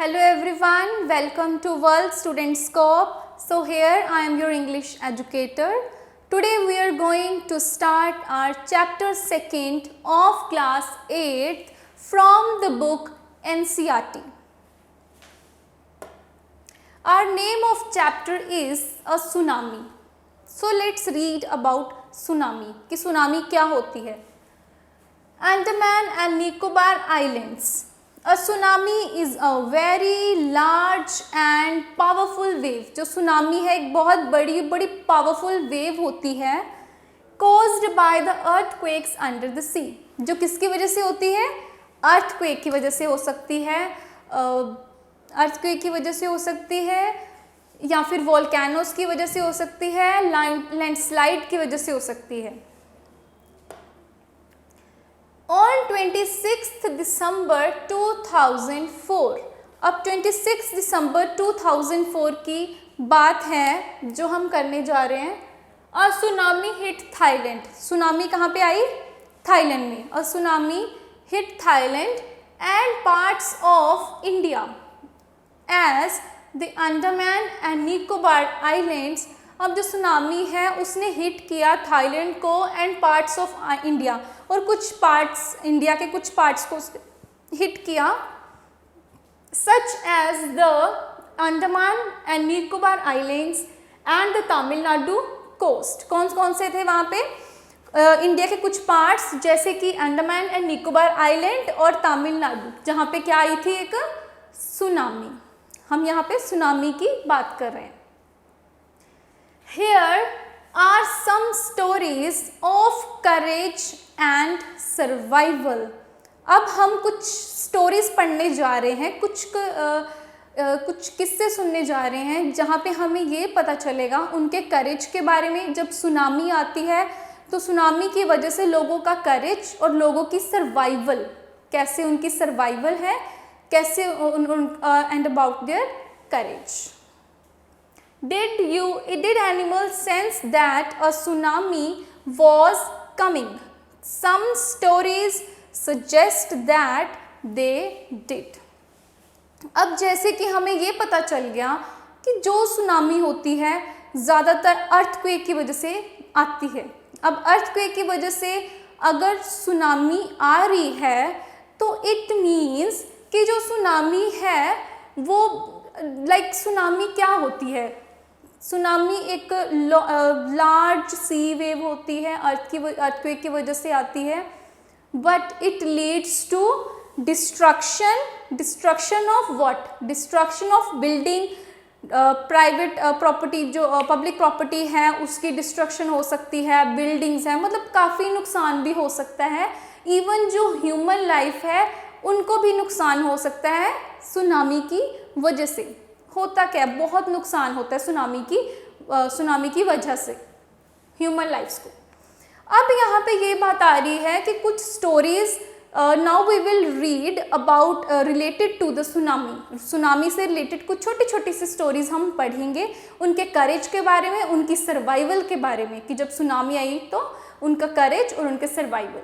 Hello everyone, welcome to World Student Scope. So here I am your English educator. Today we are going to start our chapter 2nd of class 8th from the book NCERT. Our name of chapter is a tsunami. So let's read about tsunami. कि tsunami क्या होती है? Andaman and Nicobar Islands. A tsunami is a very large and powerful wave. जो tsunami है एक बहुत बड़ी powerful wave होती है caused by the earthquakes under the sea. जो किसकी वजह से होती है? earthquake की वजह से हो सकती है, earthquake की वजह से हो सकती है या फिर volcanoes की वजह से हो सकती है, landslide की वजह से हो सकती है. On 26th December 2004, अब 26 दिसंबर 2004 की बात है जो हम करने जा रहे हैं. A tsunami hit Thailand. Tsunami कहाँ पे आई? थाईलैंड में. A tsunami hit Thailand and parts of India as the Andaman and Nicobar Islands. अब जो सुनामी है उसने हिट किया थाईलैंड को एंड पार्ट्स ऑफ इंडिया, और कुछ पार्ट्स इंडिया के कुछ पार्ट्स को हिट किया, such as the Andaman and Nicobar islands and the Tamil Nadu coast. कौन कौन से थे वहाँ पे? इंडिया के कुछ पार्ट्स जैसे कि अंडमान एंड निकोबार आइलैंड और तमिलनाडु, जहाँ पे क्या आई थी? एक सुनामी. हम यहाँ पे सुनामी की बात कर रहे हैं. Here are some stories of courage and survival. अब हम कुछ स्टोरीज पढ़ने जा रहे हैं, कुछ किस्से सुनने जा रहे हैं जहाँ पे हमें ये पता चलेगा उनके करेज के बारे में. जब सुनामी आती है तो सुनामी की वजह से लोगों का करेज और लोगों की सर्वाइवल, कैसे उनकी सर्वाइवल है, कैसे and about their courage. Did animals sense that a tsunami was coming? Some stories suggest that they did. अब जैसे कि हमें ये पता चल गया कि जो सुनामी होती है ज़्यादातर अर्थक्वेक की वजह से आती है. अब अर्थक्वेक की वजह से अगर सुनामी आ रही है तो इट मीन्स कि जो सुनामी है वो सुनामी क्या होती है? सुनामी एक लार्ज सी वेव होती है, अर्थक्वेक की वजह से आती है, but it leads to destruction of what? Destruction of building, private property, जो पब्लिक प्रॉपर्टी है उसकी डिस्ट्रक्शन हो सकती है, बिल्डिंग्स हैं, मतलब काफ़ी नुकसान भी हो सकता है. इवन जो ह्यूमन लाइफ है उनको भी नुकसान हो सकता है सुनामी की वजह से. होता क्या है? बहुत नुकसान होता है सुनामी की वजह से ह्यूमन लाइफ्स को. अब यहाँ पे ये बात आ रही है कि कुछ stories now we will read about related to the tsunami. Tsunami से रिलेटेड कुछ छोटी छोटी सी स्टोरीज हम पढ़ेंगे, उनके करेज के बारे में, उनकी सर्वाइवल के बारे में, कि जब सुनामी आई तो उनका करेज और उनके survival.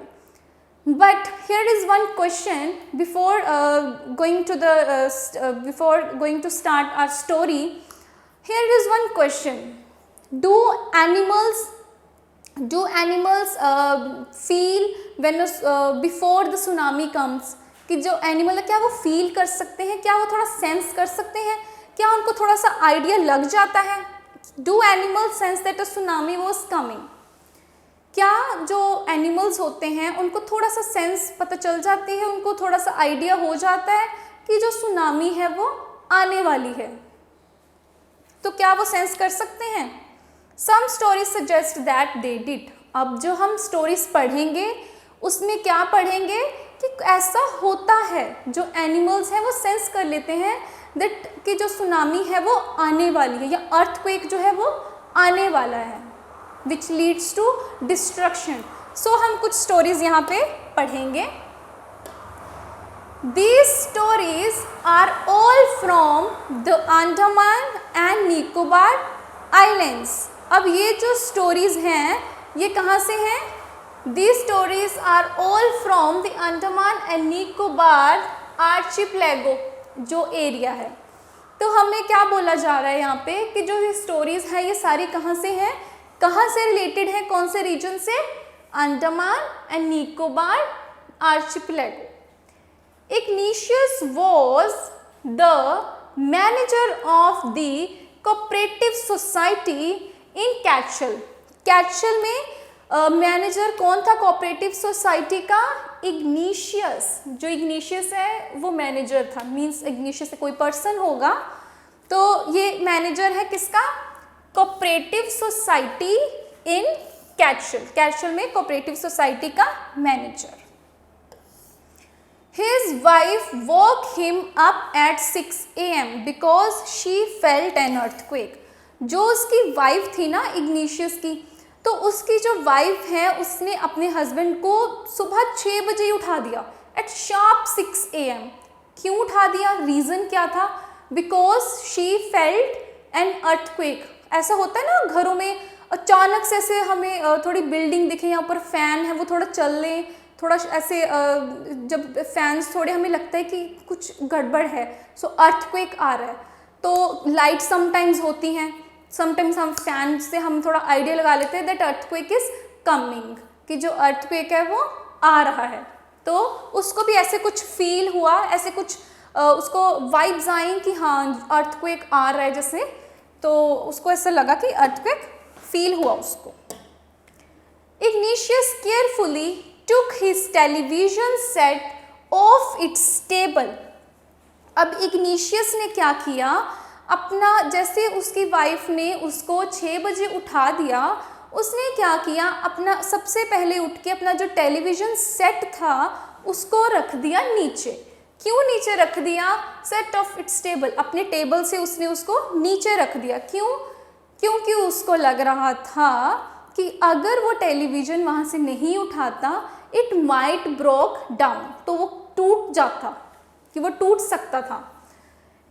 But here is one question before going to start our story. Here is one question: Do animals feel when before the tsunami comes? कि जो एनिमल है क्या वो फील कर सकते हैं? क्या वो थोड़ा सेंस कर सकते हैं? क्या उनको थोड़ा सा आइडिया लग जाता है? Do animals sense that a tsunami was coming? क्या जो एनिमल्स होते हैं उनको थोड़ा सा सेंस पता चल जाती है, उनको थोड़ा सा आइडिया हो जाता है कि जो सुनामी है वो आने वाली है? तो क्या वो सेंस कर सकते हैं? Some stories suggest that they did. अब जो हम स्टोरीज पढ़ेंगे उसमें क्या पढ़ेंगे कि ऐसा होता है, जो एनिमल्स हैं वो सेंस कर लेते हैं दैट कि जो सुनामी है वो आने वाली है, या अर्थक्वेक जो है वो आने वाला है, which leads to destruction. So हम कुछ stories यहाँ पे पढ़ेंगे. These stories are all from the Andaman and Nicobar Islands. अब ये जो stories हैं ये कहाँ से हैं? These stories are all from the Andaman and Nicobar archipelago. जो एरिया है। तो हमें क्या बोला जा रहा है यहाँ पे कि जो ये स्टोरीज है ये सारी कहाँ से हैं, कहाँ से रिलेटेड है, कौन से रीजन से, Andaman and Nicobar archipelago. Ignatius was the manager of the cooperative society in Katchal. Katchal में मैनेजर कौन था कोऑपरेटिव सोसाइटी का, इग्निशियस। जो इग्निशियस है वो मैनेजर था, मींस इग्निशियस से कोई पर्सन होगा, तो ये मैनेजर है किसका, कोऑपरेटिव सोसाइटी इन कैचल। कैचल में कोऑपरेटिव सोसाइटी का manager. His wife woke him up at 6 AM because she felt an earthquake। जो उसकी वाइफ थी ना इग्निशियस की, तो उसकी जो वाइफ है उसने अपने हस्बैंड को सुबह 6 बजे ही उठा दिया, एट शार्प 6 AM। क्यों उठा दिया, रीज़न क्या था, because she felt an earthquake. ऐसा होता है ना घरों में, अचानक से ऐसे हमें थोड़ी बिल्डिंग दिखे, यहाँ पर फैन है वो थोड़ा चल ले, थोड़ा ऐसे जब फैंस थोड़े हमें लगता है कि कुछ गड़बड़ है, सो अर्थक्वेक आ रहा है। तो लाइट समटाइम्स होती हैं, समटाइम्स हम फैन से हम थोड़ा आइडिया लगा लेते हैं दैट अर्थक्वेक इज कमिंग, कि जो अर्थक्वेक है वो आ रहा है। तो उसको भी ऐसे कुछ फील हुआ, ऐसे कुछ उसको वाइब्स आई कि हाँ अर्थक्वेक आ रहा है जैसे, तो उसको ऐसा लगा कि अर्थक्वेक फील हुआ उसको। Igneous carefully took his television set off its table। अब इग्निशियस ने क्या किया, अपना जैसे उसकी वाइफ ने उसको 6 बजे उठा दिया, उसने क्या किया, अपना सबसे पहले उठ के अपना जो टेलीविज़न सेट था उसको रख दिया नीचे। क्यों नीचे रख दिया, सेट ऑफ इट्स टेबल, अपने टेबल से उसने उसको नीचे रख दिया। क्यों, क्योंकि उसको लग रहा था कि अगर वो टेलीविज़न वहाँ से नहीं उठाता, इट माइट ब्रोक डाउन, तो वो टूट जाता, कि वो टूट सकता था।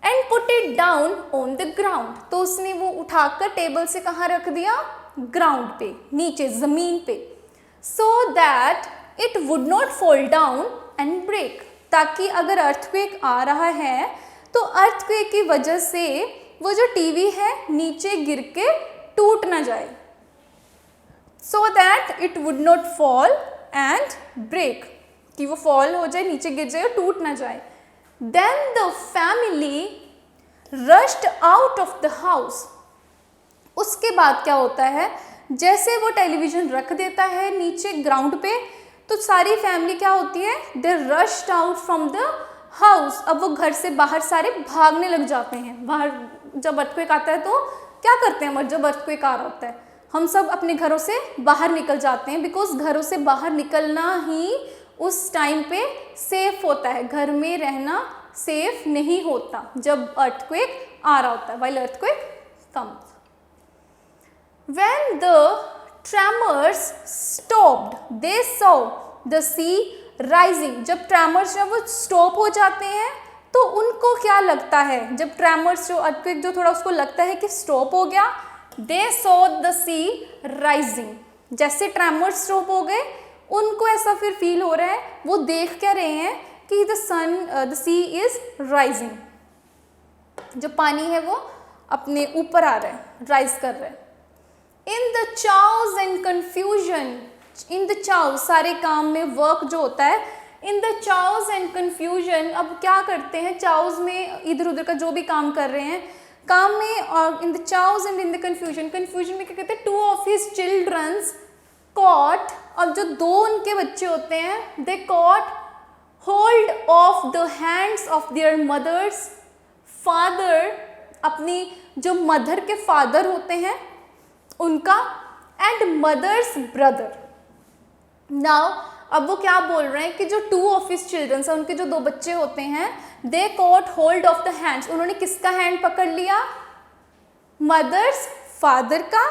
And put it down on the ground, तो उसने वो उठाकर टेबल से कहाँ रख दिया, ग्राउंड पे, नीचे ज़मीन पे, so that it would not fall down and break, ताकि अगर अर्थक्वेक आ रहा है तो अर्थक्वेक की वजह से वो जो टीवी है नीचे गिर के टूट ना जाए, so that it would not fall and break, कि वो फॉल हो जाए, नीचे गिर जाए और टूट ना जाए। Then the family rushed out of the house. उसके बाद क्या होता है, जैसे वो टेलीविज़न रख देता है नीचे ग्राउंड पे, तो सारी फैमिली क्या होती है, they rushed out from the house. अब वो घर से बाहर सारे भागने लग जाते हैं। बाहर जब अर्थक्वेक आता है तो क्या करते हैं, जब अर्थक्वेक आ रहा होता है हम सब अपने घरों से बाहर निकल जाते हैं, बिकॉज घरों से बाहर निकलना ही उस टाइम पे सेफ होता है, घर में रहना सेफ नहीं होता जब अर्थक्वेक आ रहा होता है, while earthquake comes. When the tremors stopped, they saw the sea rising। जब ट्रैमर्स जब वो स्टॉप हो जाते हैं तो उनको क्या लगता है, जब ट्रैमर्स जो अर्थक्वेक जो थोड़ा उसको लगता है कि स्टॉप हो गया, they saw the sea rising। जैसे ट्रैमर्स स्टॉप हो गए उनको ऐसा फिर फील हो रहा है, वो देख क्या रहे हैं कि द सी इज राइजिंग, जो पानी है वो अपने ऊपर आ रहा है, राइज कर रहा है। In the चाउज and confusion, in the चाउज सारे काम में वर्क जो होता है, इन द चाउज एंड कन्फ्यूजन, अब क्या करते हैं चाउज में इधर उधर का जो भी काम कर रहे हैं काम में, और in the चाउज and in the confusion, confusion में क्या कहते हैं, 2 of his children's caught, अब जो 2 उनके बच्चे होते हैं, दे caught hold of the hands of their mothers father, अपनी जो मदर के फादर होते हैं उनका, एंड मदर्स ब्रदर। नाउ अब वो क्या बोल रहे हैं कि जो 2 of his children है, उनके जो 2 बच्चे होते हैं, दे caught hold of the hands, उन्होंने किसका हैंड पकड़ लिया, मदर्स फादर का,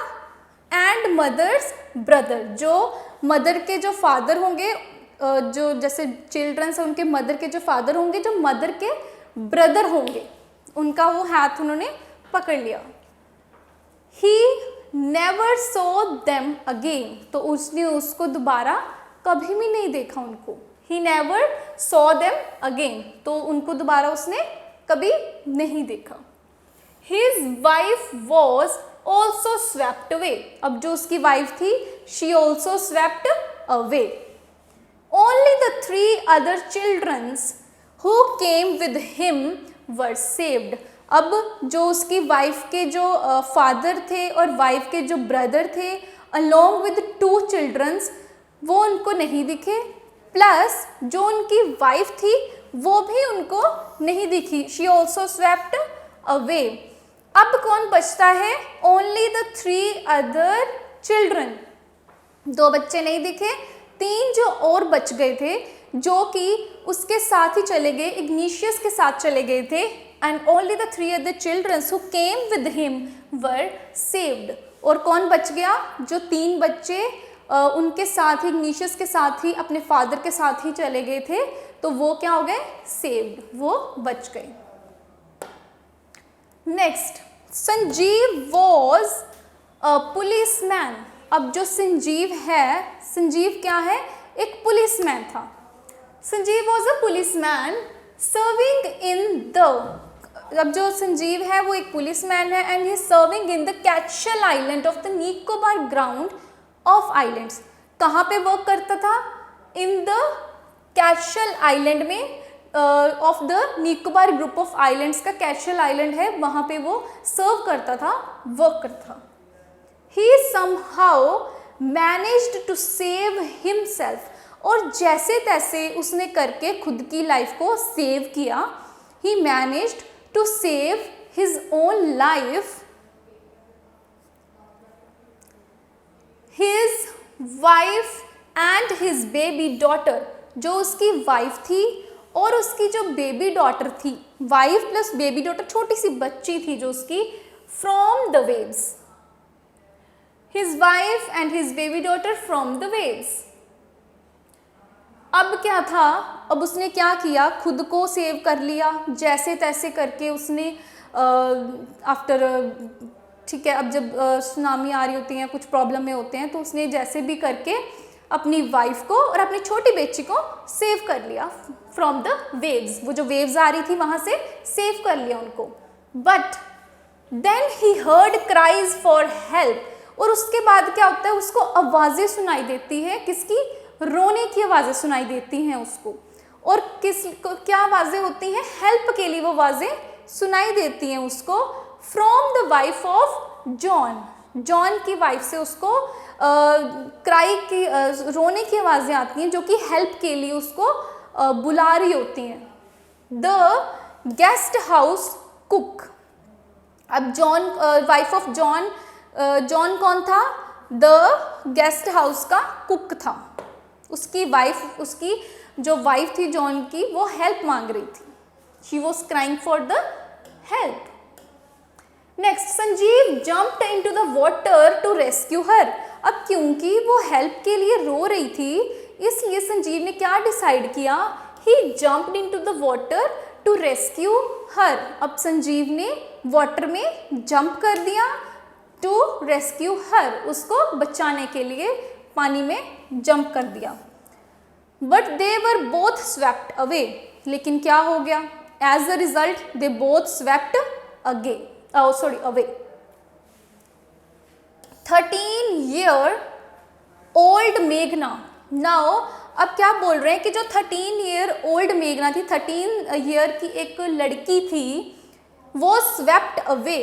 एंड मदर्स ब्रदर, जो मदर के जो फादर होंगे, जो जैसे चिल्ड्रंस है उनके मदर के जो फादर होंगे, जो मदर के ब्रदर होंगे, उनका वो हाथ उन्होंने पकड़ लिया। He never saw them again, तो उसने उसको दोबारा कभी भी नहीं देखा उनको। He never saw them again, तो उनको दोबारा उसने कभी नहीं देखा। His wife was also swept away. अब जो उसकी वाइफ थी, she also swept away. Only the 3 other children who came with him were saved. अब जो उसकी वाइफ के जो फादर थे और वाइफ के जो ब्रदर थे along with 2 children, वो उनको नहीं दिखे, प्लस जो उनकी वाइफ थी वो भी उनको नहीं दिखी। She also swept away. अब कौन बचता है? Only the 3 other children. 2 बच्चे नहीं दिखे, 3 जो और बच गए थे जो कि उसके साथ ही चले गए, इग्निशियस के साथ चले गए थे। And only the 3 other children who came with him were saved. और कौन बच गया? जो 3 बच्चे उनके साथ ही, इग्निशियस के साथ ही, अपने फादर के साथ ही चले गए थे, तो वो क्या हो गए? सेव्ड, वो बच गए। Next, Sanjeev was a policeman. अब जो संजीव है, संजीव क्या है? एक पुलिसमैन था। Sanjeev was a policeman serving in the, अब जो संजीव है वो एक पुलिसमैन है and he serving in the कैचल island of the Nicobar ground of islands. कहाँ पे वर्क करता था? इन द कैचल आइलैंड में of the Nicobar group of islands का कैचल आइलैंड है, वहाँ पे वो सर्व करता था, वर्क करता था। He somehow managed to save himself, और जैसे तैसे उसने करके खुद की लाइफ को सेव किया। He managed to save his own life. His wife and his baby daughter, जो उसकी वाइफ थी और उसकी जो बेबी डॉटर थी, वाइफ प्लस बेबी डॉटर, छोटी सी बच्ची थी जो उसकी, from the waves. His wife and his baby daughter from the waves. अब क्या था? अब उसने क्या किया? खुद को सेव कर लिया जैसे तैसे करके उसने, आफ्टर, ठीक है, अब जब सुनामी आ रही होती है, कुछ प्रॉब्लम में होते हैं, तो उसने जैसे भी करके अपनी वाइफ को और अपनी छोटी बच्ची को सेव कर लिया फ्रॉम द वेव्स। वो जो वेव्स आ रही थी वहाँ से सेव कर लिया उनको। But then he heard cries for help, और उसके बाद क्या होता है? उसको आवाज़ें सुनाई देती है। किसकी? रोने की आवाज़ें सुनाई देती हैं उसको। और क्या आवाज़ें होती हैं? हेल्प के लिए वो आवाज़ें सुनाई देती हैं उसको। From the wife of John, John की वाइफ से उसको क्राई की, रोने की आवाज़ें आती हैं जो कि हेल्प के लिए उसको बुला रही होती हैं। द गेस्ट हाउस कुक, अब John, wife of John, John कौन था? द गेस्ट हाउस का कुक था। उसकी वाइफ, उसकी जो वाइफ थी जॉन की, वो हेल्प मांग रही थी। She was crying for the help. Next, Sanjeev jumped into the water to rescue her. अब क्योंकि वो हेल्प के लिए रो रही थी, इसलिए संजीव ने क्या डिसाइड किया? He jumped into the water to rescue her. अब संजीव ने वाटर में जंप कर दिया टू रेस्क्यू हर, उसको बचाने के लिए पानी में जंप कर दिया। But they were both swept away, लेकिन क्या हो गया? As a result they both swept away. 13-year old मेघना, नाउ अब क्या बोल रहे हैं कि जो 13-year ओल्ड मेघना थी, 13 ईयर की एक लड़की थी, वो swept away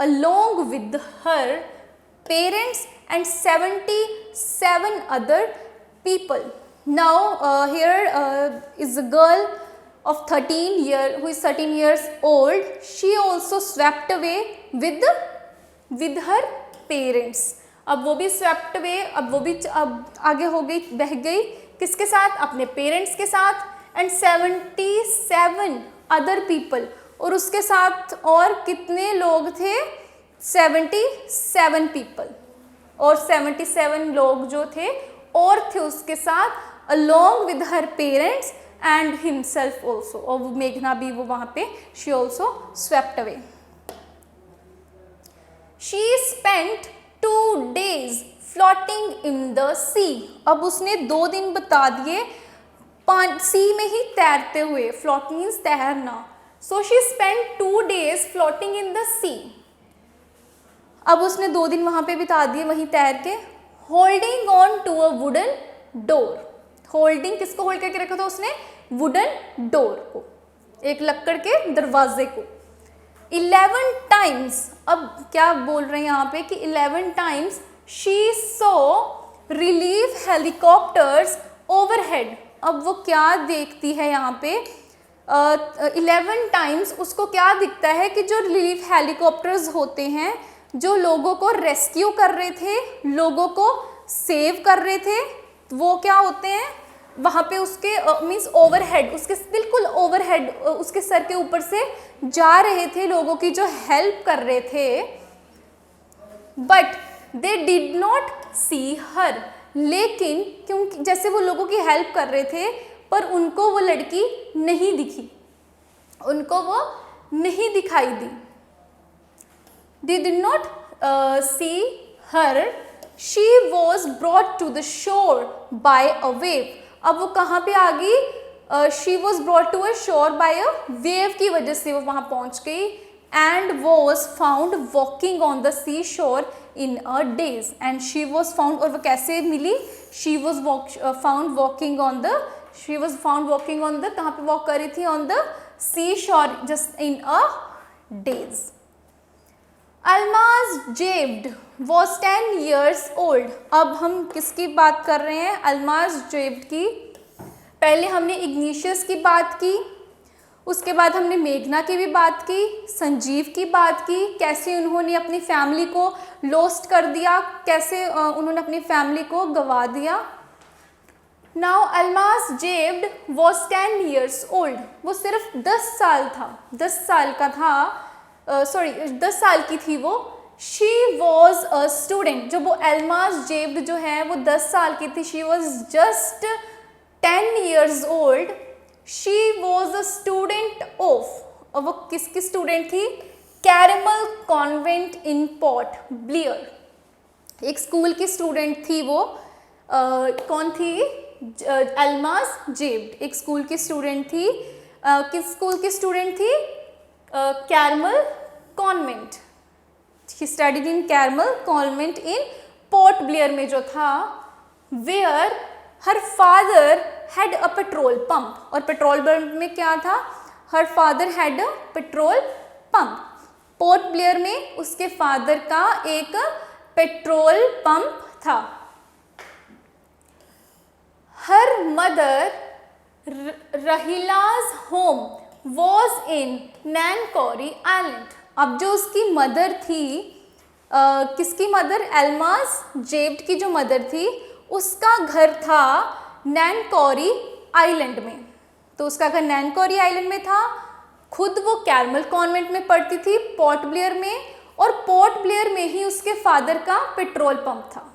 along with her parents and 77 other people. Now here is a girl of 13 who is 13 years old. She also swept away with her parents. अब वो भी swept away, अब वो भी अब आगे हो गई, बह गई, किसके साथ? अपने पेरेंट्स के साथ, and 77 other people, और उसके साथ और कितने लोग थे? 77 people, और 77 लोग जो थे और थे उसके साथ along with her parents and himself also, और मेघना भी वो वहाँ पे, she also swept away. She spent 2 days floating in the sea. अब उसने 2 दिन बता दिए सी में ही तैरते हुए, float means तैरना, so she spend 2 days floating in the sea. अब उसने 2 दिन वहाँ पे बिता दिए वहीं तैर के। Holding on to a wooden door. Holding किसको होल्ड करके रखा था उसने? वुडन डोर को, एक लक्कड़ के दरवाजे को। 11 times, अब क्या बोल रहे हैं यहाँ पे कि 11 times she saw relief helicopters overhead। अब वो क्या देखती है यहाँ पे? 11 times उसको क्या दिखता है कि जो रिलीफ हेलीकॉप्टर्स होते हैं, जो लोगों को रेस्क्यू कर रहे थे, लोगों को सेव कर रहे थे, वो क्या होते हैं वहाँ पे उसके मीन्स ओवरहेड, उसके बिल्कुल ओवरहेड, उसके सर के ऊपर से जा रहे थे, लोगों की जो हेल्प कर रहे थे। बट दे डिड नॉट सी हर, लेकिन क्योंकि जैसे वो लोगों की हेल्प कर रहे थे पर उनको वो लड़की नहीं दिखी, उनको वो नहीं दिखाई दी। They did not see her. She was brought to the shore by a wave. अब वो कहाँ पे आ गई? She was brought to a shore by a wave की वजह से वो वहाँ पहुँच गई। And was found walking on the seashore in a daze. And she was found, और वो कैसे मिली? She was found walking on the, she was found walking on the, कहाँ पे walk कर रही थी? On the seashore just in a daze. अल्माज Javed was 10 years old। अब हम किसकी बात कर रहे हैं? अल्माज जेब्ड की। पहले हमने इग्निशियस की बात की, उसके बाद हमने मेघना की भी बात की, संजीव की बात की, कैसे उन्होंने अपनी फैमिली को लॉस्ट कर दिया, कैसे उन्होंने अपनी फैमिली को गंवा दिया। Now Almaz Javed was 10 years old। वो सिर्फ 10 साल था, 10 साल का था, 10 साल की थी वो। शी वॉज अ स्टूडेंट, जब वो अल्माज जेब्ड जो है वो 10 साल की थी, she was just 10 years old। She was a student of, और वो किसकी स्टूडेंट थी? Carmel Convent in Port Blair, एक स्कूल की स्टूडेंट थी वो। कौन थी? अल्माज जेब्ड एक स्कूल की स्टूडेंट थी। किस स्कूल की स्टूडेंट थी? Carmel Convent. She studied in Carmel Convent in Port Blair में जो था, where her father had a petrol pump. और पेट्रोल पंप में क्या था? Her father had a petrol pump. Port Blair में उसके फादर का एक पेट्रोल पंप था। Her mother Raheela's home was in Nancowry island. अब जो उसकी मदर थी, किसकी मदर? अल्माज जेब्ड की जो मदर थी, उसका घर था नैनकोरी आइलैंड में। तो उसका घर नैनकोरी आइलैंड में था। खुद वो कैरमल कॉन्वेंट में पढ़ती थी, पोर्ट ब्लेयर में, और पोर्ट ब्लेयर में ही उसके फादर का पेट्रोल पंप था।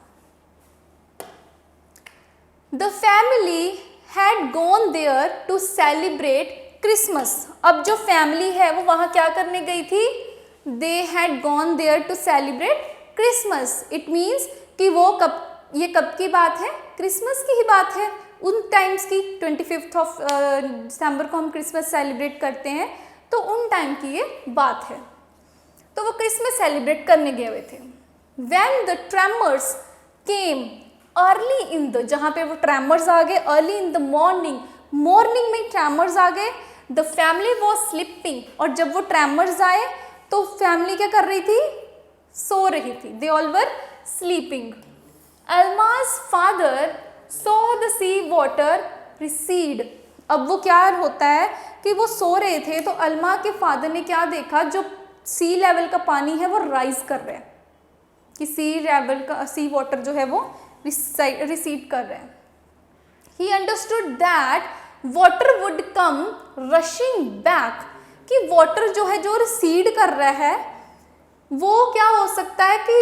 The family had gone there to celebrate Christmas. अब जो फैमिली है वो वहाँ क्या करने गई थी? They had gone there to celebrate Christmas. It means कि वो ये कब की बात है? क्रिसमस की ही बात है, उन टाइम्स की। 25 दिसंबर को हम क्रिसमस सेलिब्रेट करते हैं, तो उन टाइम की ये बात है। तो वो क्रिसमस सेलिब्रेट करने गए हुए थे। When the tremors came early in the, जहाँ पे वो ट्रेमर्स आ गए early in the morning, morning में ट्रेमर्स आ गए। द फैमिली वॉज स्लीपिंग, और जब वो ट्रेमर्स आए तो फैमिली क्या कर रही थी? सो रही थी। They all were sleeping. Almaz father saw the sea water recede. अब वो क्या होता है कि वो सो रहे थे, तो अल्मा के फादर ने क्या देखा? जो सी लेवल का पानी है वो राइज कर रहा है, कि सी लेवल का सी वाटर जो है वो रिसीड कर रहे हैं। He understood that water would come rushing back, कि वाटर जो है जो रिसीड कर रहा है वो क्या हो सकता है कि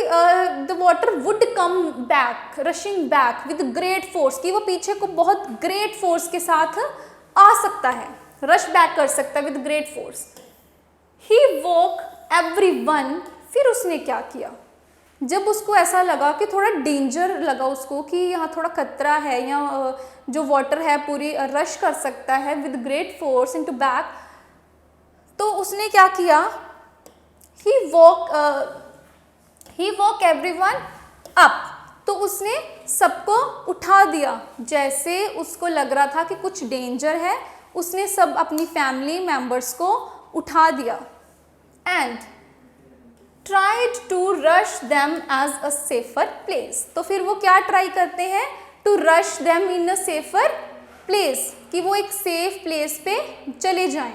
the water would come back rushing back with great force, कि वो पीछे को बहुत ग्रेट फोर्स के साथ आ सकता है, रश बैक कर सकता है with great force. He woke everyone. फिर उसने क्या किया? जब उसको ऐसा लगा कि थोड़ा डेंजर लगा उसको, कि यहाँ थोड़ा खतरा है, या जो वाटर है पूरी रश कर सकता है with great force into back, तो उसने क्या किया, ही वॉक एवरीवन अप, तो उसने सबको उठा दिया। जैसे उसको लग रहा था कि कुछ डेंजर है, उसने सब अपनी फैमिली मेंबर्स को उठा दिया। And tried to rush them as a safer place, तो फिर वो क्या ट्राई करते हैं, to rush them in a safer place, कि वो एक सेफ प्लेस पे चले जाएं।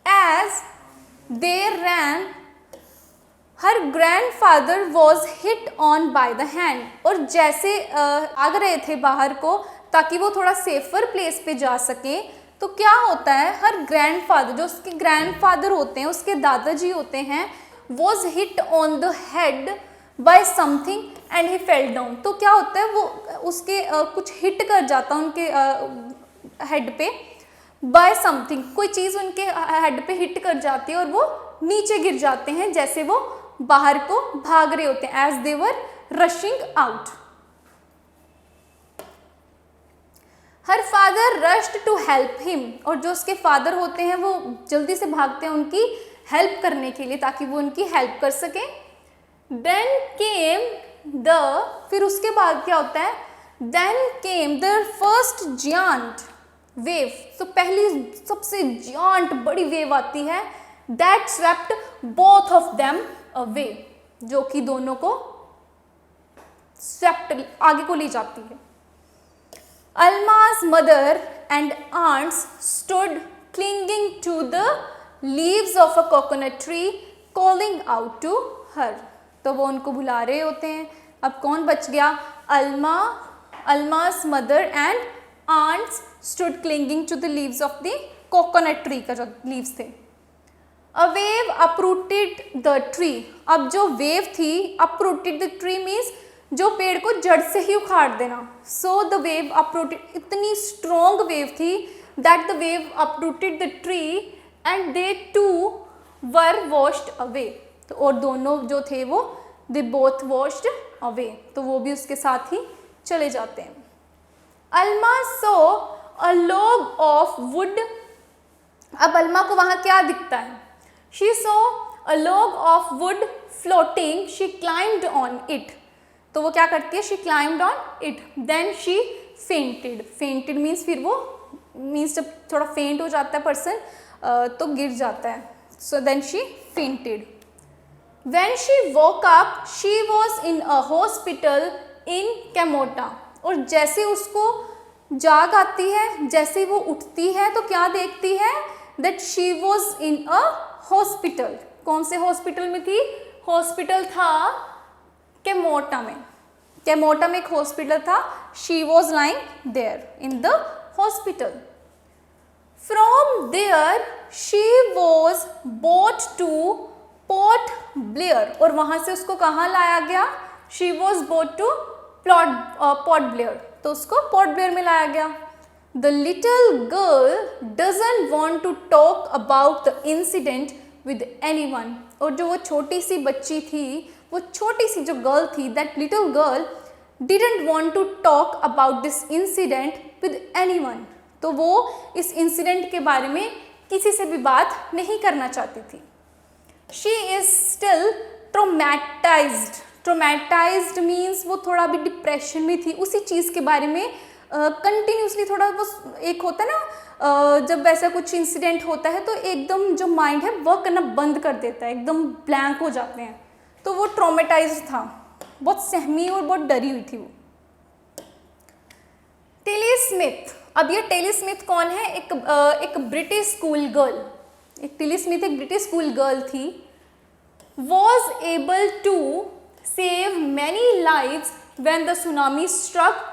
As they ran her grandfather was hit on by the hand, और जैसे भाग रहे थे बाहर को ताकि वो थोड़ा सेफर प्लेस पे जा सके, तो क्या होता है, हर ग्रैंडफादर, जो उसके ग्रैंडफादर होते हैं, उसके दादाजी होते हैं, was hit on the head by something and he fell down, तो क्या होता है, वो उसके कुछ हिट कर जाता है उनके हेड पे, बाय समथिंग, कोई चीज़ उनके हेड पे हिट कर जाती है और वो नीचे गिर जाते हैं, जैसे वो बाहर को भाग रहे होते हैं, as they were rushing out. Her father rushed to help him, और जो उसके फादर होते हैं वो जल्दी से भागते हैं उनकी हेल्प करने के लिए ताकि वो उनकी हेल्प कर सकें। देन केम द, फिर उसके बाद क्या होता है, then came the first giant wave, तो पहली सबसे जियांट बड़ी वेव आती है, that swept both of them away, जो कि दोनों को स्वेप्ट आगे को ले जाती है। Alma's mother and aunts stood clinging to the leaves of a coconut tree, calling out to her, तो वो उनको बुला रहे होते हैं। अब कौन बच गया, Alma's mother and aunts stood clinging to the leaves of the coconut tree, का जो leaves थे। A wave uprooted the tree, अब जो wave थी, uprooted the tree means जो पेड़ को जड़ से ही उखाड़ देना। सो द वेव अपरूटेड, इतनी स्ट्रॉन्ग वेव थी that the wave uprooted the tree and they too were washed away, तो और दोनों जो थे वो दे बोथ वॉश्ड अवे, तो वो भी उसके साथ ही चले जाते हैं। Alma saw a log of wood, अब अल्मा को वहाँ क्या दिखता है, she saw a log of wood floating, she climbed on it, तो वो क्या करती है, she climbed on it, then she fainted, fainted means फिर वो मीन्स जब थोड़ा फेंट हो जाता है पर्सन तो गिर जाता है, so then she fainted. When she woke up she was in a hospital in Kamorta, और जैसे उसको जाग आती है, जैसे वो उठती है तो क्या देखती है, that she was in a hospital, कौन से हॉस्पिटल में थी, हॉस्पिटल था कैमोटा में, कैमोटा में एक हॉस्पिटल था, she was lying there in the hospital. From there she was brought to Port Blair, और वहाँ से उसको कहाँ लाया गया, she was brought to Port Blair, तो उसको पोर्ट ब्लेयर में लाया गया। The little girl doesn't want to talk about the incident with anyone, और जो वो छोटी सी बच्ची थी, वो छोटी सी जो गर्ल थी, that little girl didn't want to talk about this incident with anyone, तो वो इस इंसिडेंट के बारे में किसी से भी बात नहीं करना चाहती थी। शी इज स्टिल ट्रोमैटाइज्ड, ट्रोमैटाइज्ड मीन्स वो थोड़ा भी डिप्रेशन में थी, उसी चीज़ के बारे में कंटिन्यूसली थोड़ा वो एक होता है ना, जब ऐसा कुछ इंसिडेंट होता है तो एकदम जो माइंड है वर्क करना बंद कर देता है, एकदम ब्लैंक हो जाते हैं, तो वो ट्रॉमेटाइज था, बहुत सहमी और बहुत डरी हुई थी वो। टिली स्मिथ, अब ये टिली स्मिथ कौन है, एक ब्रिटिश स्कूल गर्ल, एक टिली स्मिथ एक ब्रिटिश स्कूल गर्ल थी, was able to save many lives when the tsunami struck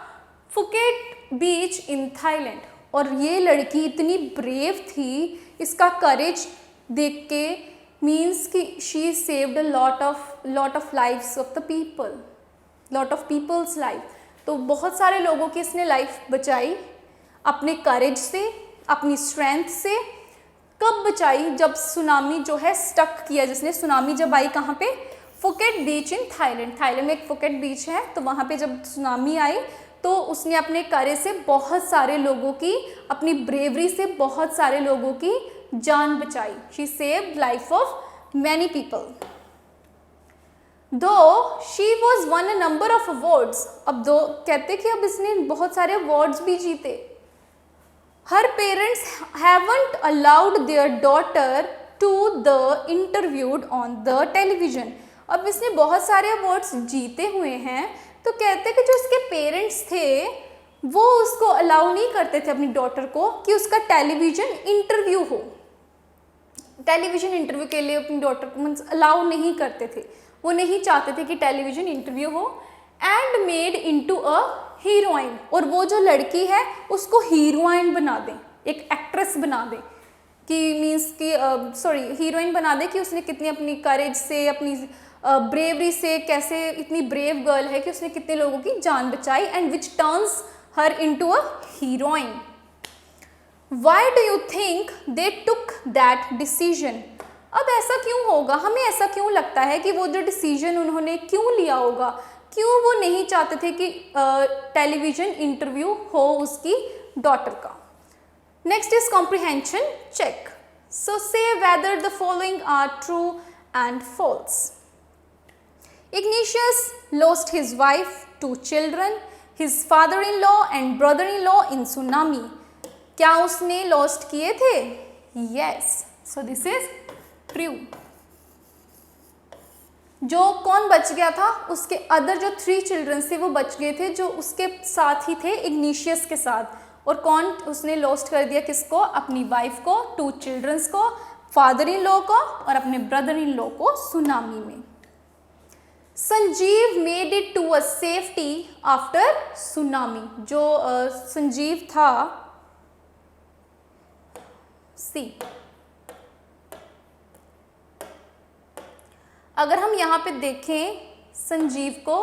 Phuket beach in Thailand, और ये लड़की इतनी ब्रेव थी, इसका करेज देख के मीन्स कि she saved a lot of lives of the people, lot of people's life, तो बहुत सारे लोगों की इसने लाइफ बचाई अपने करेज से, अपनी स्ट्रेंथ से। कब बचाई, जब सुनामी जो है स्टक किया, जिसने सुनामी जब आई कहाँ पे, Phuket beach in Thailand, Thailand में एक फुकेट बीच है, तो वहाँ पे जब सुनामी आई तो उसने अपने कार्य से बहुत सारे लोगों की, अपनी ब्रेवरी से बहुत सारे लोगों की जान बचाई। She saved life of many people. Though she was won a number of awards, अब दो कहते कि अब इसने बहुत सारे अवार्ड्स भी जीते। Her parents haven't allowed their daughter to the interviewed on the television. अब इसने बहुत सारे अवार्ड्स जीते हुए हैं, तो कहते कि जो इसके पेरेंट्स थे वो उसको अलाउ नहीं करते थे अपनी डॉटर को कि उसका टेलीविज़न इंटरव्यू हो। टेलीविज़न इंटरव्यू के लिए अपनी डॉटर को मीन्स अलाउ नहीं करते थे, वो नहीं चाहते थे कि टेलीविज़न इंटरव्यू हो। And made into a heroine, और वो जो लड़की है उसको हीरोइन बना दें, एक एक्ट्रेस बना दें कि मीन्स कि हीरोइन बना दें कि उसने कितनी अपनी करेज से, अपनी ब्रेवरी से, कैसे इतनी ब्रेव गर्ल है कि उसने कितने लोगों की जान बचाई, and which turns her into a heroine. Why do you think they took that decision? अब ऐसा क्यों होगा, हमें ऐसा क्यों लगता है कि वो जो डिसीजन उन्होंने क्यों लिया होगा, क्यों वो नहीं चाहते थे कि टेलीविज़न इंटरव्यू हो उसकी डॉटर का। Next is comprehension check. So say whether the following are true and false. Ignatius lost his wife, 2 children, his father-in-law and brother-in-law in tsunami. क्या उसने लॉस्ट किए थे? Yes. So this is true. जो कौन बच गया था, उसके अदर जो 3 चिल्ड्रन थे वो बच गए थे, जो उसके साथ ही थे इग्निशियस के साथ। और कौन उसने लॉस्ट कर दिया, किसको? अपनी वाइफ को, 2 चिल्ड्रंस को, फादर इन लॉ को और अपने ब्रदर इन लॉ को सुनामी में। Sanjeev made it to a safety after tsunami. जो संजीव था, सी, अगर हम यहाँ पे देखें संजीव को,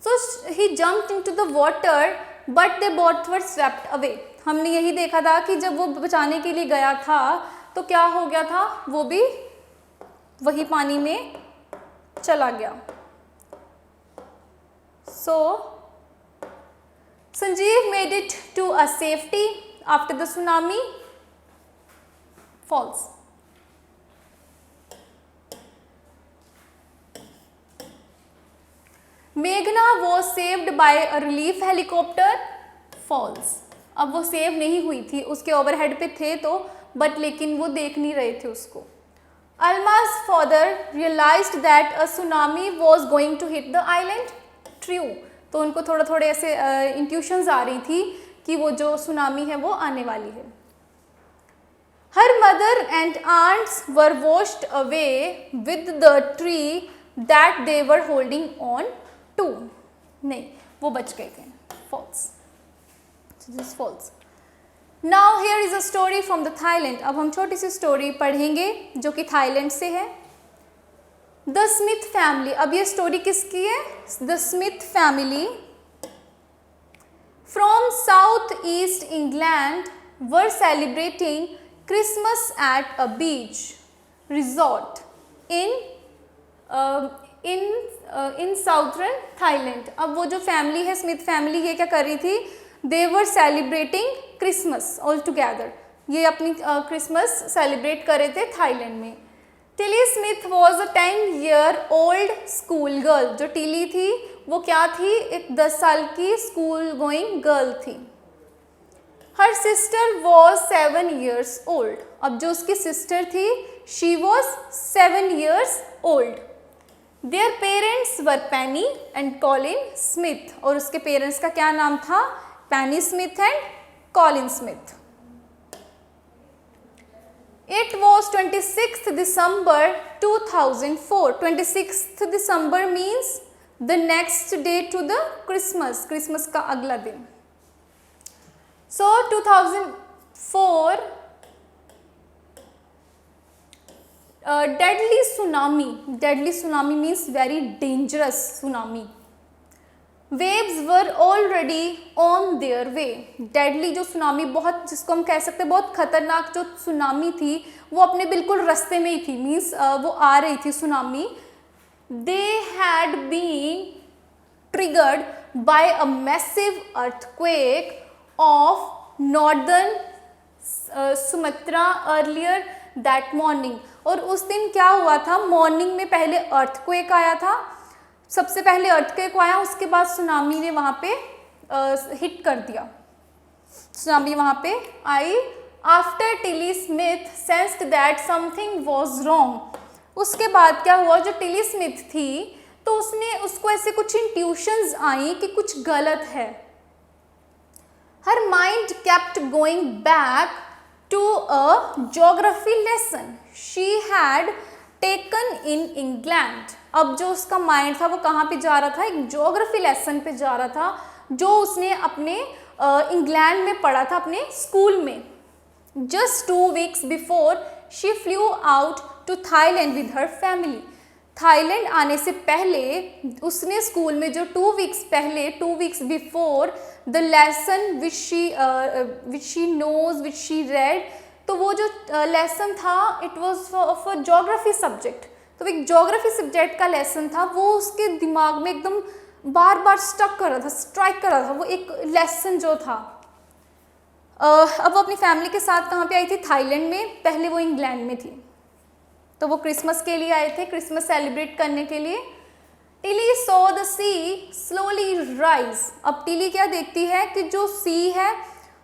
so he jumped into the water but they both were swept away. हमने यही देखा था कि जब वो बचाने के लिए गया था तो क्या हो गया था, वो भी वही पानी में चला गया। So, Sanjeev made it to a safety after the tsunami. False. Meghna was saved by a relief helicopter. False. अब वो सेव नहीं हुई थी, उसके ओवरहेड पे थे तो, बट लेकिन वो देख नहीं रहे थे उसको। Alma's father realized that a tsunami was going to hit the island. True. तो उनको थोड़ा थोड़े ऐसे इंट्यूशंस आ रही थी कि वो जो सुनामी है वो आने वाली है। Her mother and aunts were washed away with the tree that they were holding on to. नहीं, वो बच गए थे। False. This false. Now here is a story from the Thailand. अब हम छोटी सी स्टोरी पढ़ेंगे जो कि थाईलैंड से है। The Smith family. अब ये स्टोरी किसकी है? The Smith family from south east England were celebrating Christmas at a beach resort in southern Thailand. अब वो जो फैमिली है, स्मिथ फैमिली, ये क्या कर रही थी? They were celebrating Christmas all together. ये अपनी क्रिसमस सेलिब्रेट कर रहे थे थाईलैंड में। Tilly Smith was a 10-year-old school girl. जो टिली थी वो क्या थी? एक 10 साल की स्कूल गोइंग गर्ल थी। Her sister was 7 years old। अब जो उसकी सिस्टर थी, she was 7 years old। Their parents were Penny and Colin Smith. और उसके पेरेंट्स का क्या नाम था? Penny Smith and Colin Smith. It was 26th December 2004. 26th December means the next day to the Christmas. Christmas का अगला दिन। So 2004 deadly tsunami. Deadly tsunami means very dangerous tsunami. Waves were already on their way. Deadly जो tsunami, बहुत, जिसको हम कह सकते हैं बहुत खतरनाक जो सुनामी थी, वो अपने बिल्कुल रास्ते में ही थी। मीन्स वो आ रही थी tsunami. They had been triggered by a massive earthquake of northern Sumatra earlier that morning. और उस दिन क्या हुआ था, मॉर्निंग में पहले अर्थक्वेक आया था, सबसे पहले अर्थक्वेक आया, उसके बाद सुनामी ने वहाँ पे हिट कर दिया, सुनामी वहाँ पे आई. After Tilly Smith sensed that something was wrong. उसके बाद क्या हुआ, जो टिली स्मिथ थी तो उसको ऐसे कुछ इंट्यूशंस आई कि कुछ गलत है. Her mind kept going back to a geography lesson she had taken in England. अब जो उसका माइंड था वो कहाँ पे जा रहा था, एक ज्योग्राफी लेसन पे जा रहा था जो उसने अपने इंग्लैंड में पढ़ा था अपने स्कूल में. Just 2 weeks before she flew out to Thailand with her family. Thailand आने से पहले उसने स्कूल में जो 2 weeks पहले, 2 weeks before the lesson which she knows, which she read, तो वो जो लेसन था it was for geography subject. तो एक जोग्राफी सब्जेक्ट का लेसन था, वो उसके दिमाग में एकदम बार बार स्ट्राइक कर रहा था वो एक लेसन जो था. अब वो अपनी फैमिली के साथ कहाँ पे आई थी, थाईलैंड में. पहले वो इंग्लैंड में थी, तो वो क्रिसमस के लिए आए थे, क्रिसमस सेलिब्रेट करने के लिए. Tilly saw the sea slowly rise. अब टिली क्या देखती है कि जो सी है,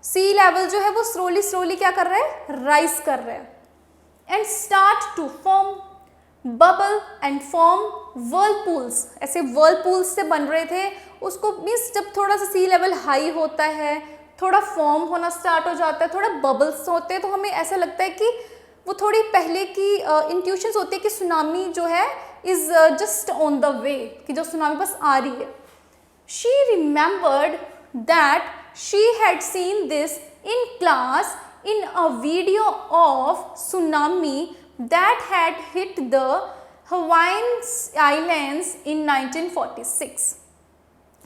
सी लेवल जो है वो स्लोली क्या कर रहा है, राइज कर रहा है. And start to form bubble and form whirlpools. ऐसे वर्लपूल्स से बन रहे थे. उसको मीन्स जब थोड़ा सा सी लेवल हाई होता है, थोड़ा फॉर्म होना स्टार्ट हो जाता है, थोड़ा बबल्स होते हैं, तो हमें ऐसा लगता है कि वो थोड़ी पहले की इंट्यूशंस होती है कि सुनामी जो है is just on the way, कि जो सुनामी बस आ रही है. She remembered that she had seen this in class in a video of tsunami that had hit the Hawaiian islands इन 1946.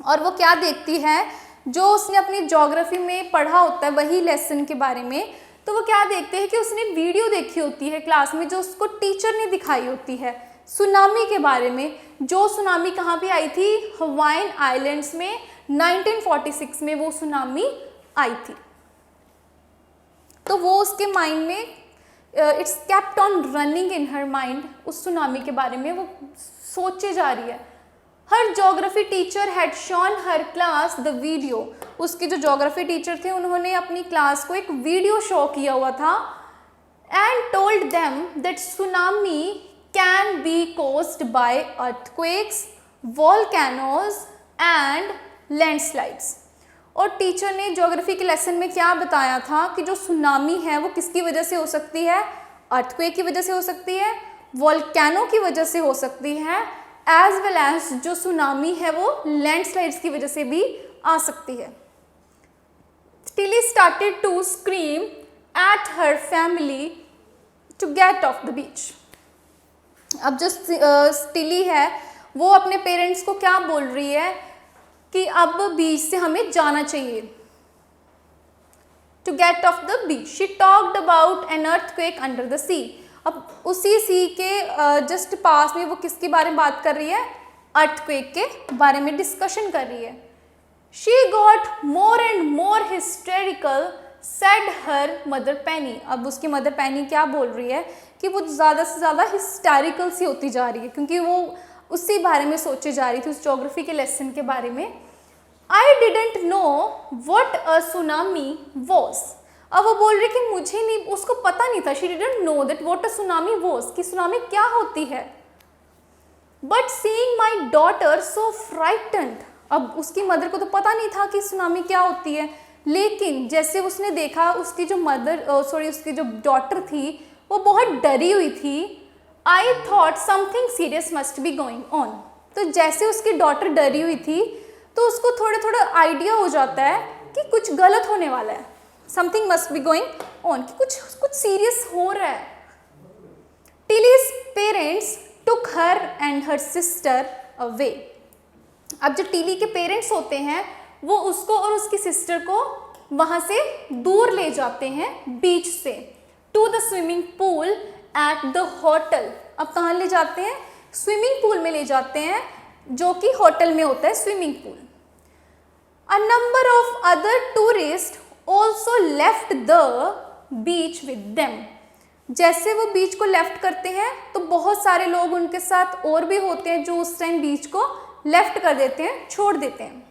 और वो क्या देखती है, जो उसने अपनी ज्योग्राफी में पढ़ा होता है वही लेसन के बारे में, तो वो क्या देखते हैं कि उसने वीडियो देखी होती है क्लास में जो उसको टीचर ने दिखाई होती है सुनामी के बारे में. जो सुनामी कहाँ पे आई थी, हवाइन आइलैंड्स में 1946 में वो सुनामी आई थी. तो वो उसके माइंड में it's kept on running in her mind. उस सुनामी के बारे में वो सोचे जा रही है. Her geography teacher had shown her class the video. उसके जो ज्योग्राफी टीचर थे उन्होंने अपनी क्लास को एक वीडियो शो किया हुआ था. And told them that tsunami can be caused by earthquakes, volcanoes and landslides. और टीचर ने ज्योग्राफी के लेसन में क्या बताया था कि जो सुनामी है वो किसकी वजह से हो सकती है, अर्थक्वेक की वजह से हो सकती है, वोल्केनो की वजह से हो सकती है, एज वेल एज जो सुनामी है वो लैंडस्लाइड्स की वजह से भी आ सकती है. Tilly started to scream at her family to get off the beach. अब जो टिली है वो अपने पेरेंट्स को क्या बोल रही है कि अब बीच से हमें जाना चाहिए. To get off the beach. She talked about an earthquake under the sea. अब उसी सी के जस्ट पास में वो किसके बारे में बात कर रही है, अर्थक्वेक के बारे में डिस्कशन कर रही है. She got more and more hysterical said her mother पैनी. अब उसकी मदर पैनी क्या बोल रही है कि वो ज़्यादा से ज़्यादा हिस्टेरिकल सी होती जा रही है, क्योंकि वो उसी बारे में सोचे जा रही थी, उस ज्योग्राफी के लेसन के बारे में. I didn't know what a tsunami was. अब वो बोल रही कि मुझे नहीं, उसको पता नहीं था, she didn't know that what a tsunami was, कि सुनामी क्या होती है. But seeing my daughter so frightened. अब उसकी मदर को तो पता नहीं था कि सुनामी क्या होती है, लेकिन जैसे उसने देखा उसकी जो उसकी जो डॉटर थी वो बहुत डरी हुई थी. I thought something serious must be going on. तो जैसे उसकी डॉटर डरी हुई थी तो उसको थोड़ा आइडिया हो जाता है कि कुछ गलत होने वाला है, something must be going on, कि कुछ सीरियस हो रहा है. Tilly's parents took her and her sister away. अब जो टिली के पेरेंट्स होते हैं वो उसको और उसकी सिस्टर को वहाँ से दूर ले जाते हैं बीच से, to the swimming pool at the hotel. अब कहाँ ले जाते हैं, स्विमिंग पूल में ले जाते हैं जो कि होटल में होता है, swimming pool. A number of other tourist also left the beach with them. जैसे वो बीच को लेफ्ट करते हैं तो बहुत सारे लोग उनके साथ और भी होते हैं जो उस टाइम बीच को लेफ्ट कर देते हैं, छोड़ देते हैं।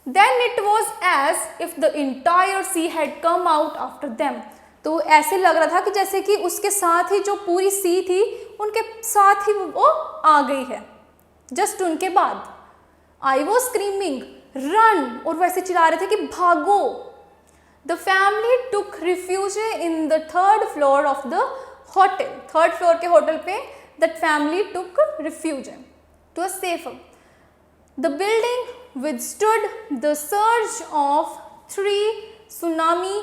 Then it was as if the entire sea had come out after them। तो ऐसे लग रहा था कि जैसे कि उसके साथ ही जो पूरी सी थी उनके साथ ही वो आ गई है, जस्ट उनके बाद। आई वॉज स्क्रीमिंग रन, और वैसे चिल्ला रहे थे कि भागो। The family took refuge in the third floor of the hotel. Third floor के होटल पे that family took refuge to a safe. The building withstood the surge of 3 tsunami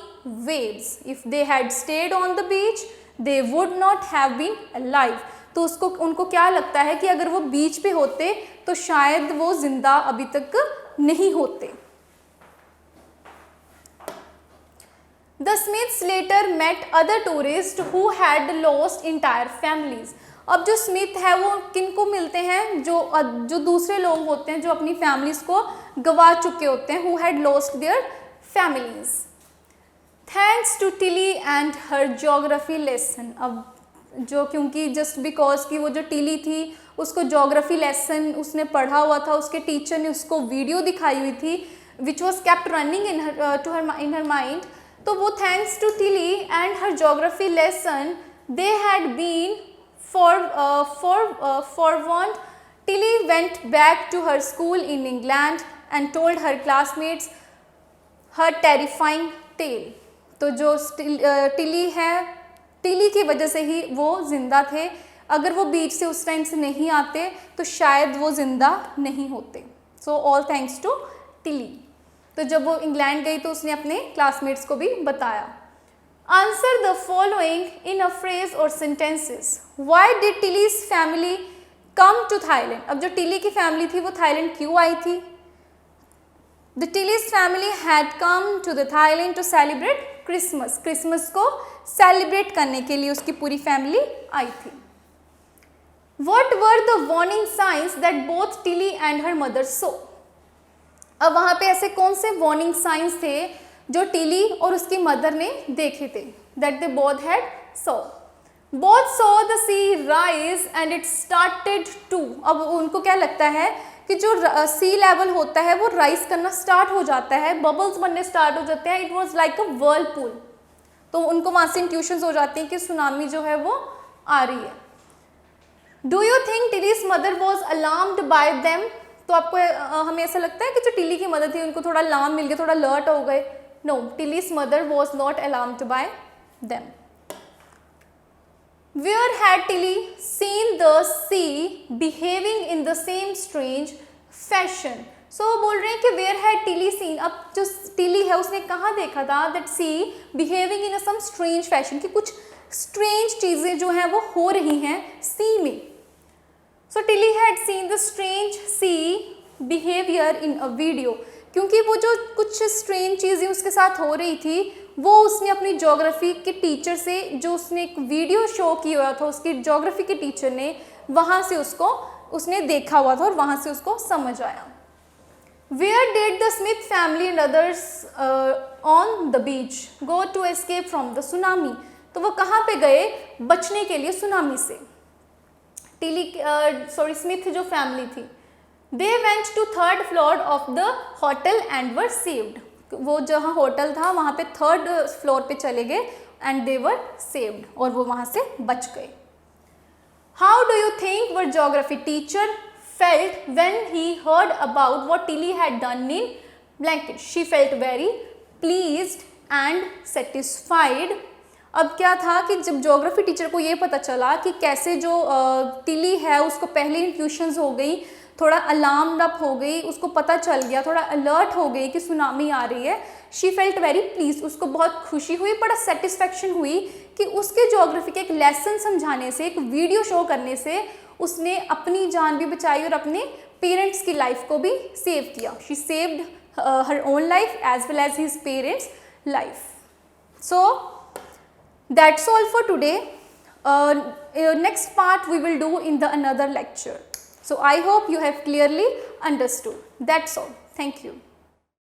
waves. If they had stayed on the beach, they would not have been alive. तो उनको क्या लगता है कि अगर वो बीच पे होते तो शायद वो जिंदा अभी तक नहीं होते। The Smiths later met other tourists who had lost entire families. अब जो स्मिथ है वो किनको मिलते हैं, जो दूसरे लोग होते हैं जो अपनी फैमिलीज को गवा चुके होते हैं, who had lost their families. Thanks to Tilly and her geography lesson. अब जो क्योंकि जस्ट बिकॉज कि वो जो टिली थी उसको ज्योग्राफी लेसन उसने पढ़ा हुआ था, उसके टीचर ने उसको वीडियो दिखाई हुई थी which was kept running in her mind. तो वो thanks to Tilly and her geography lesson they had been forewarned. Tilly went back to her school in England and told her classmates her terrifying tale. तो जो Tilly है, Tilly की वजह से ही वो जिंदा थे। अगर वो बीच से उस टाइम से नहीं आते तो शायद वो जिंदा नहीं होते। So all thanks to Tilly. तो जब वो इंग्लैंड गई तो उसने अपने क्लासमेट्स को भी बताया। Answer the following in a phrase or sentences. Why did Tilly's family come to Thailand? अब जो टिली की फैमिली थी वो थाईलैंड क्यों आई थी? The Tilly's family had come to the Thailand to celebrate Christmas. Christmas को सेलिब्रेट करने के लिए उसकी पूरी फैमिली आई थी। What were the warning signs that both Tilly and her mother saw? अब वहाँ पे ऐसे कौन से वार्निंग साइंस थे जो टिली और उसकी मदर ने देखे थे? That they both had saw. Both saw the sea rise and it started to. अब उनको क्या लगता है कि जो सी लेवल होता है वो राइज करना स्टार्ट हो जाता है, बबल्स बनने स्टार्ट हो जाते हैं। It was like a Whirlpool. तो उनको वहाँ से इंट्यूशंस हो जाती हैं कि सुनामी जो है वो आ रही है। Do you think Tilly's mother was alarmed by them? तो आपको हमें ऐसा लगता है कि जो टिली की मदर थी उनको थोड़ा अलार्म मिल गया, थोड़ा अलर्ट हो गए? No, Tilly's mother was not alarmed by them. Where had Tilly seen the sea behaving in the same strange fashion? So बोल रहे हैं कि where had Tilly seen? अब जो टिली है उसने कहाँ देखा था that sea behaving in a some strange fashion, कि कुछ strange चीज़ें जो हैं वो हो रही हैं sea में। So Tilly had seen the strange sea behavior in a video. क्योंकि वो जो कुछ स्ट्रेंज चीज़ें उसके साथ हो रही थी वो उसने अपनी ज्योग्राफी के टीचर से, जो उसने एक वीडियो शो किया हुआ था उसकी ज्योग्राफी के टीचर ने, वहाँ से उसने देखा हुआ था और वहाँ से उसको समझ आया। Where did the Smith family and others on the beach go to escape from the tsunami? तो वो कहाँ पे गए बचने के लिए सुनामी से? स्मिथ जो फैमिली थी, They went to third floor of the hotel and were saved. वो जहाँ होटल था वहाँ पे थर्ड फ्लोर पे चले गए and they were saved, और वो वहाँ से बच गए। How do you think our geography teacher felt when he heard about what Tilly had done in blanket? She felt very pleased and satisfied. अब क्या था कि जब ज्योग्राफी टीचर को ये पता चला कि कैसे जो टिली है उसको पहले इंट्यूशंस हो गई, थोड़ा अलार्म्ड अप हो गई, उसको पता चल गया, थोड़ा अलर्ट हो गई कि सुनामी आ रही है। शी फेल्ट वेरी प्लीज, उसको बहुत खुशी हुई, बड़ा सेटिस्फेक्शन हुई कि उसके ज्योग्राफी के एक लेसन समझाने से, एक वीडियो शो करने से उसने अपनी जान भी बचाई और अपने पेरेंट्स की लाइफ को भी सेव किया। She saved her own life as well as his parents life. So that's all for today. Next part we will do in the another lecture. So I hope you have clearly understood. That's all. Thank you.